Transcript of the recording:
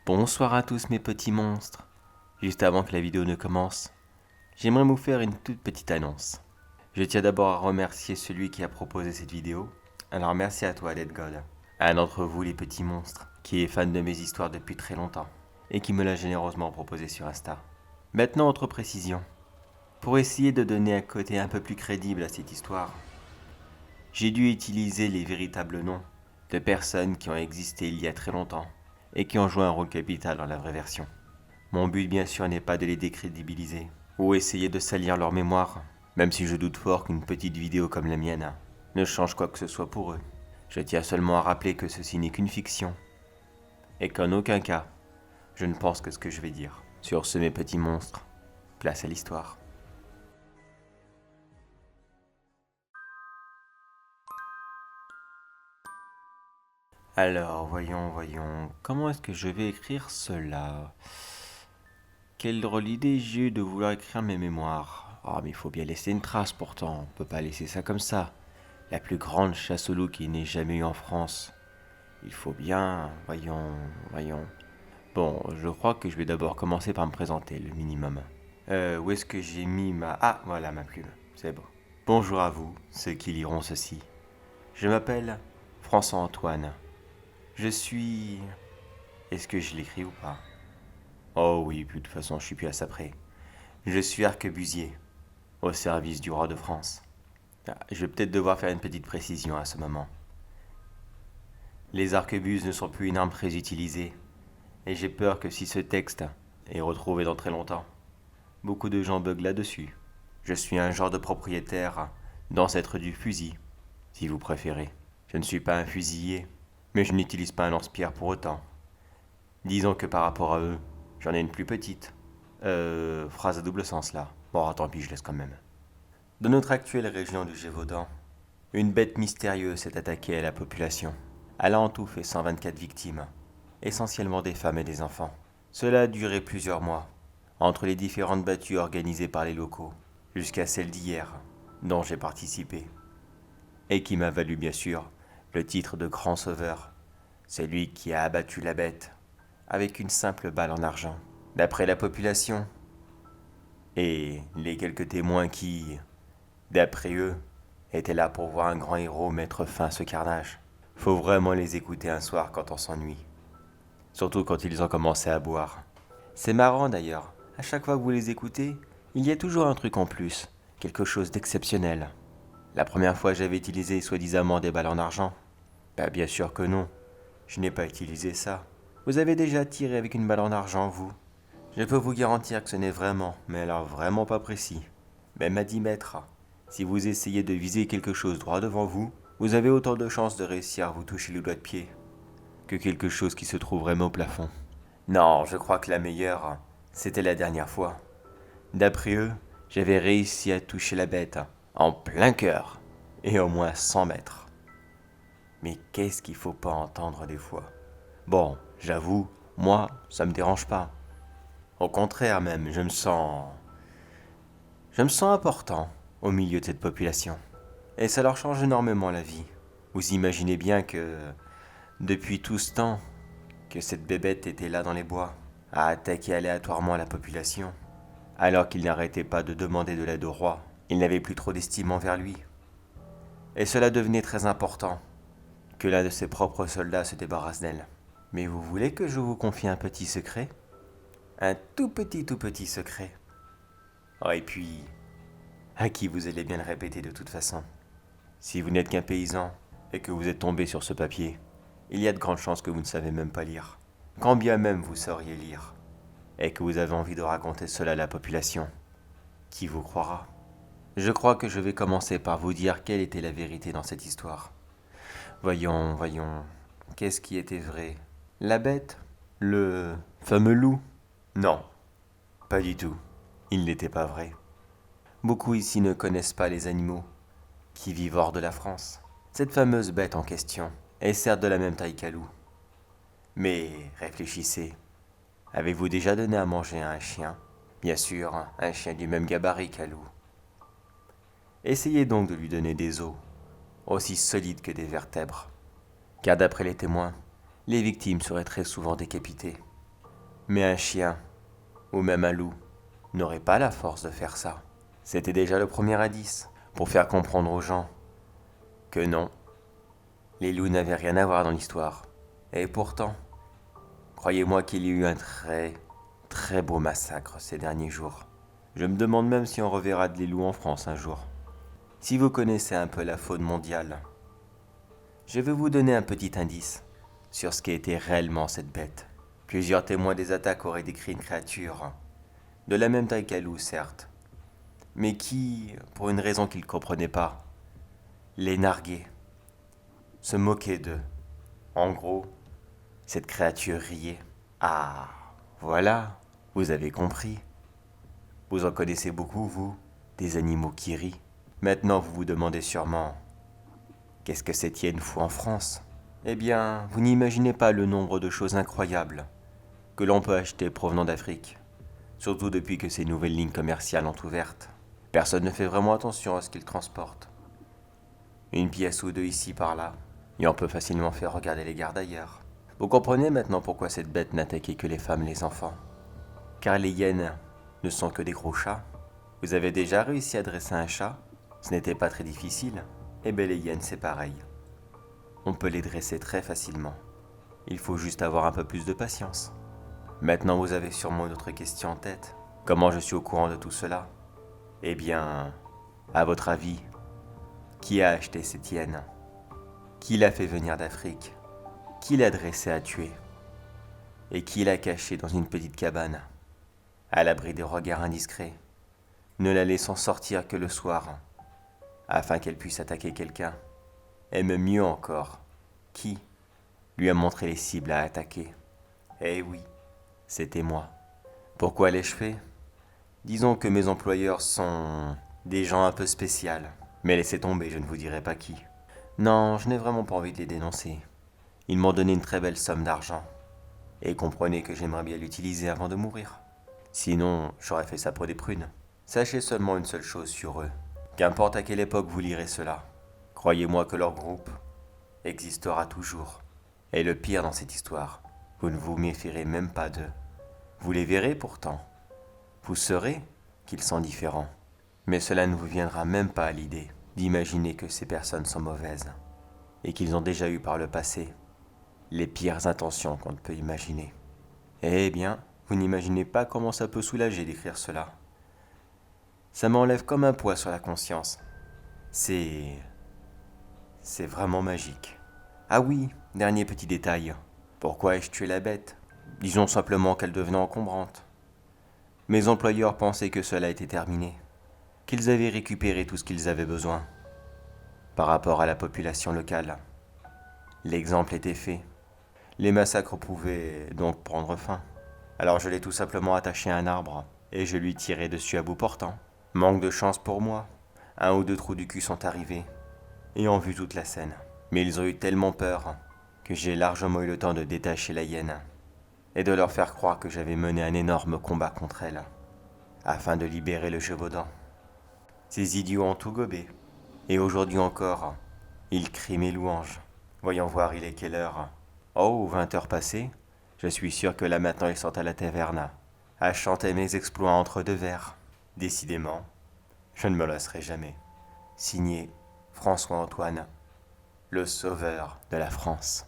Bonsoir à tous mes petits monstres. Juste avant que la vidéo ne commence, j'aimerais vous faire une toute petite annonce. Je tiens d'abord à remercier celui qui a proposé cette vidéo. Alors merci à toi, Let God. Un d'entre vous, les petits monstres, qui est fan de mes histoires depuis très longtemps et qui me l'a généreusement proposé sur Insta. Maintenant, autre précision. Pour essayer de donner un côté un peu plus crédible à cette histoire, j'ai dû utiliser les véritables noms de personnes qui ont existé il y a très longtemps et qui ont joué un rôle capital dans la vraie version. Mon but bien sûr n'est pas de les décrédibiliser ou essayer de salir leur mémoire, même si je doute fort qu'une petite vidéo comme la mienne ne change quoi que ce soit pour eux. Je tiens seulement à rappeler que ceci n'est qu'une fiction et qu'en aucun cas je ne pense que ce que je vais dire. Sur ce mes petits monstres, place à l'histoire. Alors, voyons, comment est-ce que je vais écrire cela? Quelle drôle d'idée j'ai eu de vouloir écrire mes mémoires. Ah, mais il faut bien laisser une trace pourtant, on peut pas laisser ça comme ça. La plus grande chasse au loup qui n'ait jamais eu en France. Il faut bien, voyons. Bon, je crois que je vais d'abord commencer par me présenter, le minimum. Où est-ce que j'ai mis ma... Ah, voilà ma plume, c'est bon. Bonjour à vous, ceux qui liront ceci. Je m'appelle François-Antoine. Je suis... Est-ce que je l'écris ou pas? Oh oui, puis de toute façon, je suis plus à ça près. Je suis arquebusier, au service du roi de France. Ah, je vais peut-être devoir faire une petite précision à ce moment. Les arquebuses ne sont plus une arme très utilisée, et j'ai peur que si ce texte est retrouvé dans très longtemps, beaucoup de gens buglent là-dessus. Je suis un genre de propriétaire d'ancêtre du fusil, si vous préférez. Je ne suis pas un fusilier, mais je n'utilise pas un lance-pierre pour autant. Disons que par rapport à eux, j'en ai une plus petite. Phrase à double sens là. Bon, tant pis, je laisse quand même. Dans notre actuelle région du Gévaudan, une bête mystérieuse s'est attaquée à la population. Elle a en tout fait 124 victimes, essentiellement des femmes et des enfants. Cela a duré plusieurs mois, entre les différentes battues organisées par les locaux, jusqu'à celle d'hier, dont j'ai participé, et qui m'a valu bien sûr le titre de grand sauveur, celui qui a abattu la bête avec une simple balle en argent. D'après la population, et les quelques témoins qui, d'après eux, étaient là pour voir un grand héros mettre fin à ce carnage. Faut vraiment les écouter un soir quand on s'ennuie. Surtout quand ils ont commencé à boire. C'est marrant d'ailleurs, à chaque fois que vous les écoutez, il y a toujours un truc en plus, quelque chose d'exceptionnel. La première fois j'avais utilisé soi-disant des balles en argent. Bah bien sûr que non, je n'ai pas utilisé ça. Vous avez déjà tiré avec une balle en argent, vous? Je peux vous garantir que ce n'est vraiment, mais alors vraiment pas précis. Même à 10 mètres, si vous essayez de viser quelque chose droit devant vous, vous avez autant de chances de réussir à vous toucher le doigt de pied que quelque chose qui se trouve vraiment au plafond. Non, je crois que la meilleure, c'était la dernière fois. D'après eux, j'avais réussi à toucher la bête en plein cœur et au moins 100 mètres. Mais qu'est-ce qu'il faut pas entendre des fois? Bon, j'avoue, moi, ça me dérange pas. Au contraire même, je me sens important au milieu de cette population. Et ça leur change énormément la vie. Vous imaginez bien que, depuis tout ce temps, que cette bébête était là dans les bois, à attaquer aléatoirement la population, alors qu'il n'arrêtait pas de demander de l'aide au roi, il n'avait plus trop d'estime envers lui. Et cela devenait très important, que l'un de ses propres soldats se débarrasse d'elle. Mais vous voulez que je vous confie un petit secret? Un tout petit secret. Oh, et puis, à qui vous allez bien le répéter de toute façon. Si vous n'êtes qu'un paysan et que vous êtes tombé sur ce papier, il y a de grandes chances que vous ne savez même pas lire. Quand bien même vous sauriez lire, et que vous avez envie de raconter cela à la population, qui vous croira? Je crois que je vais commencer par vous dire quelle était la vérité dans cette histoire. Voyons, qu'est-ce qui était vrai? La bête? Le fameux loup? Non, pas du tout. Il n'était pas vrai. Beaucoup ici ne connaissent pas les animaux qui vivent hors de la France. Cette fameuse bête en question est certes de la même taille qu'un loup. Mais réfléchissez, avez-vous déjà donné à manger à un chien? Bien sûr, un chien du même gabarit qu'un loup. Essayez donc de lui donner des os, aussi solides que des vertèbres, car d'après les témoins, les victimes seraient très souvent décapitées. Mais un chien, ou même un loup, n'aurait pas la force de faire ça. C'était déjà le premier indice, pour faire comprendre aux gens que non, les loups n'avaient rien à voir dans l'histoire. Et pourtant, croyez-moi qu'il y a eu un très beau massacre ces derniers jours. Je me demande même si on reverra des loups en France un jour. Si vous connaissez un peu la faune mondiale, je vais vous donner un petit indice sur ce qu'était réellement cette bête. Plusieurs témoins des attaques auraient décrit une créature, de la même taille qu'un loup certes, mais qui, pour une raison qu'ils ne comprenaient pas, les narguait, se moquait d'eux. En gros, cette créature riait. Ah, voilà, vous avez compris. Vous en connaissez beaucoup, vous, des animaux qui rient. Maintenant, vous vous demandez sûrement, qu'est-ce que cette hyène fout en France? Eh bien, vous n'imaginez pas le nombre de choses incroyables que l'on peut acheter provenant d'Afrique, surtout depuis que ces nouvelles lignes commerciales ont ouvertes. Personne ne fait vraiment attention à ce qu'ils transportent. Une pièce ou deux ici par là, et on peut facilement faire regarder les gardes ailleurs. Vous comprenez maintenant pourquoi cette bête n'attaquait que les femmes et les enfants. Car les hyènes ne sont que des gros chats. Vous avez déjà réussi à dresser un chat? Ce n'était pas très difficile. Eh bien les hyènes c'est pareil. On peut les dresser très facilement. Il faut juste avoir un peu plus de patience. Maintenant vous avez sûrement une autre question en tête. Comment je suis au courant de tout cela? Eh bien, à votre avis, qui a acheté cette hyène? Qui l'a fait venir d'Afrique? Qui l'a dressée à tuer? Et qui l'a cachée dans une petite cabane, à l'abri des regards indiscrets, ne la laissant sortir que le soir, afin qu'elle puisse attaquer quelqu'un? Et même mieux encore, qui lui a montré les cibles à attaquer? Eh oui, c'était moi. Pourquoi l'ai-je fait? Disons que mes employeurs sont des gens un peu spéciaux. Mais laissez tomber, je ne vous dirai pas qui. Non, je n'ai vraiment pas envie de les dénoncer. Ils m'ont donné une très belle somme d'argent. Et comprenez que j'aimerais bien l'utiliser avant de mourir. Sinon, j'aurais fait ça pour des prunes. Sachez seulement une seule chose sur eux. Qu'importe à quelle époque vous lirez cela, croyez-moi que leur groupe existera toujours. Et le pire dans cette histoire, vous ne vous méfierez même pas d'eux. Vous les verrez pourtant. Vous saurez qu'ils sont différents. Mais cela ne vous viendra même pas à l'idée d'imaginer que ces personnes sont mauvaises et qu'ils ont déjà eu par le passé les pires intentions qu'on ne peut imaginer. Eh bien, vous n'imaginez pas comment ça peut soulager d'écrire cela. Ça m'enlève comme un poids sur la conscience. C'est vraiment magique. Ah oui, dernier petit détail. Pourquoi ai-je tué la bête? Disons simplement qu'elle devenait encombrante. Mes employeurs pensaient que cela était terminé, qu'ils avaient récupéré tout ce qu'ils avaient besoin. Par rapport à la population locale, l'exemple était fait. Les massacres pouvaient donc prendre fin. Alors je l'ai tout simplement attaché à un arbre et je lui tirai dessus à bout portant. Manque de chance pour moi. Un ou deux trous du cul sont arrivés et ont vu toute la scène. Mais ils ont eu tellement peur que j'ai largement eu le temps de détacher la hyène et de leur faire croire que j'avais mené un énorme combat contre elle, afin de libérer le Gévaudan. Ces idiots ont tout gobé, et aujourd'hui encore, ils crient mes louanges. Voyons voir, il est quelle heure? Oh, 20 heures passées. Je suis sûr que là maintenant ils sont à la taverne, à chanter mes exploits entre deux verres. Décidément, je ne me lasserai jamais. Signé François-Antoine, le sauveur de la France.